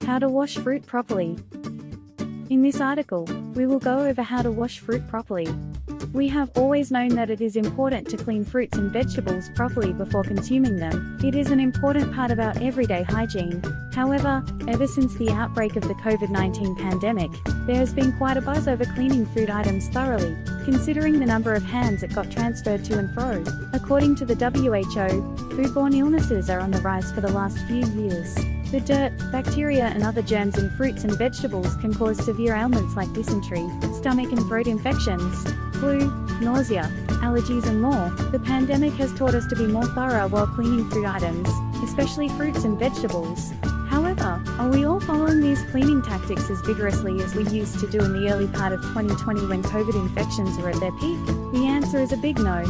How to wash fruit properly. In this article, we will go over how to wash fruit properly. We have always known that it is important to clean fruits and vegetables properly before consuming them. It is an important part of our everyday hygiene. However, ever since the outbreak of the COVID-19 pandemic, there has been quite a buzz over cleaning food items thoroughly, considering the number of hands it got transferred to and fro. According to the WHO, foodborne illnesses are on the rise for the last few years. The dirt, bacteria and other germs in fruits and vegetables can cause severe ailments like dysentery, stomach and throat infections, flu, nausea, allergies and more. The pandemic has taught us to be more thorough while cleaning food items, especially fruits and vegetables. However, are we all following these cleaning tactics as vigorously as we used to do in the early part of 2020 when COVID infections were at their peak? The answer is a big no.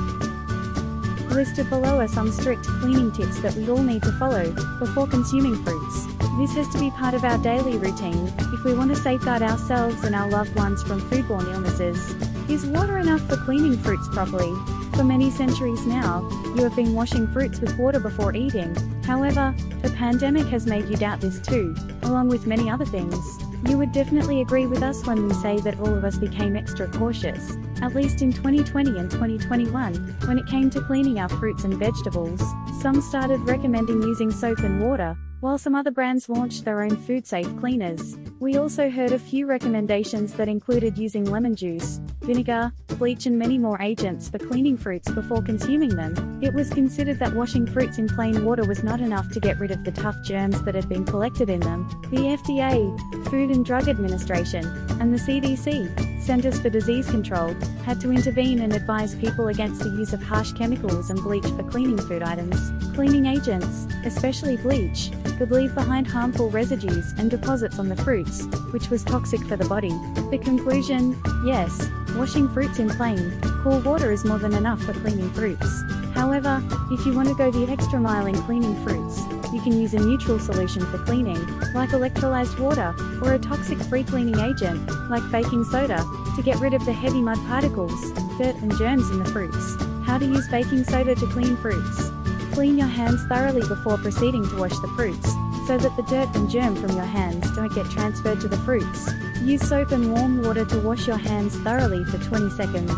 Listed below are some strict cleaning tips that we all need to follow before consuming fruits. This has to be part of our daily routine if we want to safeguard ourselves and our loved ones from foodborne illnesses. Is water enough for cleaning fruits properly? For many centuries now, you have been washing fruits with water before eating. However, the pandemic has made you doubt this too, along with many other things. You would definitely agree with us when we say that all of us became extra cautious, at least in 2020 and 2021, when it came to cleaning our fruits and vegetables. Some started recommending using soap and water, while some other brands launched their own food-safe cleaners. We also heard a few recommendations that included using lemon juice, vinegar, bleach and many more agents for cleaning fruits before consuming them. It was considered that washing fruits in plain water was not enough to get rid of the tough germs that had been collected in them. The FDA, Food and Drug Administration, and the CDC, Centers for Disease Control, had to intervene and advise people against the use of harsh chemicals and bleach for cleaning food items. Cleaning agents, especially bleach, could leave behind harmful residues and deposits on the fruits, which was toxic for the body. The conclusion: yes, washing fruits in plain, cool water is more than enough for cleaning fruits. However, if you want to go the extra mile in cleaning fruits, you can use a neutral solution for cleaning, like electrolyzed water, or a toxic-free cleaning agent, like baking soda, to get rid of the heavy mud particles, dirt and germs in the fruits. How to use baking soda to clean fruits. Clean your hands thoroughly before proceeding to wash the fruits, so that the dirt and germ from your hands don't get transferred to the fruits. Use soap and warm water to wash your hands thoroughly for 20 seconds.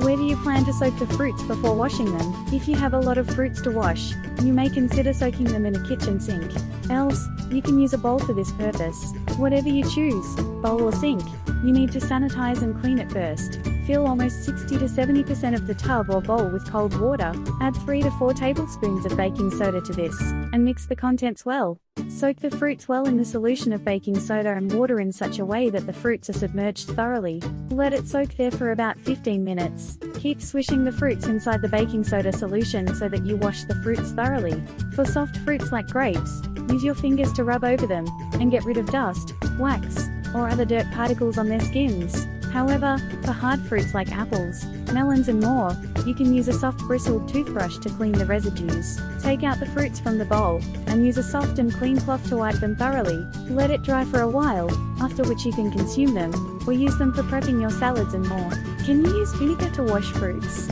Where do you plan to soak the fruits before washing them? If you have a lot of fruits to wash, you may consider soaking them in a kitchen sink. Else, you can use a bowl for this purpose. Whatever you choose, bowl or sink, you need to sanitize and clean it first. Fill almost 60 to 70% of the tub or bowl with cold water. Add 3 to 4 tablespoons of baking soda to this, and mix the contents well. Soak the fruits well in the solution of baking soda and water in such a way that the fruits are submerged thoroughly. Let it soak there for about 15 minutes. Keep swishing the fruits inside the baking soda solution so that you wash the fruits thoroughly. For soft fruits like grapes, use your fingers to rub over them, and get rid of dust, wax, or other dirt particles on their skins. However, for hard fruits like apples, melons and more, you can use a soft bristled toothbrush to clean the residues. Take out the fruits from the bowl, and use a soft and clean cloth to wipe them thoroughly. Let it dry for a while, after which you can consume them, or use them for prepping your salads and more. Can you use vinegar to wash fruits?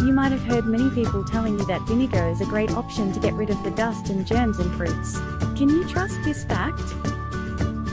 You might have heard many people telling you that vinegar is a great option to get rid of the dust and germs in fruits. Can you trust this fact?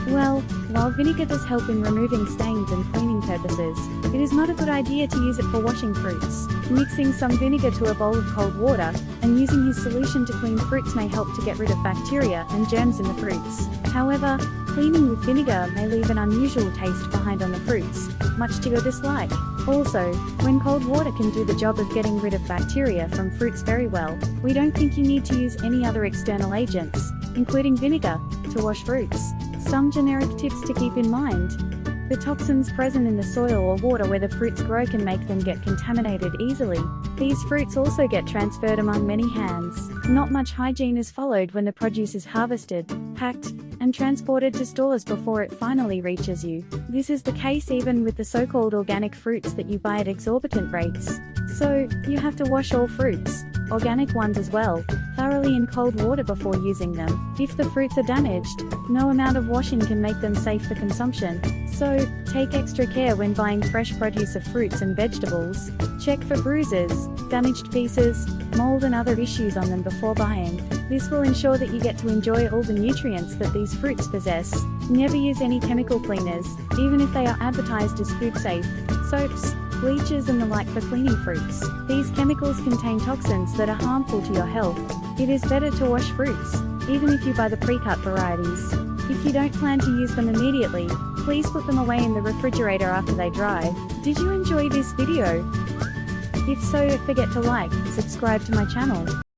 Well, while vinegar does help in removing stains and cleaning purposes, it is not a good idea to use it for washing fruits. Mixing some vinegar to a bowl of cold water, and using his solution to clean fruits may help to get rid of bacteria and germs in the fruits. However, cleaning with vinegar may leave an unusual taste behind on the fruits, much to your dislike. Also, when cold water can do the job of getting rid of bacteria from fruits very well, we don't think you need to use any other external agents, including vinegar, to wash fruits. Some generic tips to keep in mind. The toxins present in the soil or water where the fruits grow can make them get contaminated easily. These fruits also get transferred among many hands. Not much hygiene is followed when the produce is harvested, packed, and transported to stores before it finally reaches you. This is the case even with the so-called organic fruits that you buy at exorbitant rates. So, you have to wash all fruits, organic ones as well, thoroughly in cold water before using them. If the fruits are damaged, no amount of washing can make them safe for consumption. So, take extra care when buying fresh produce of fruits and vegetables. Check for bruises, damaged pieces, mold and other issues on them before buying. This will ensure that you get to enjoy all the nutrients that these fruits possess. Never use any chemical cleaners, even if they are advertised as food safe. Soaps, bleaches and the like for cleaning fruits. These chemicals contain toxins that are harmful to your health. It is better to wash fruits, even if you buy the pre-cut varieties. If you don't plan to use them immediately, please put them away in the refrigerator after they dry. Did you enjoy this video? If so, don't forget to like, subscribe to my channel.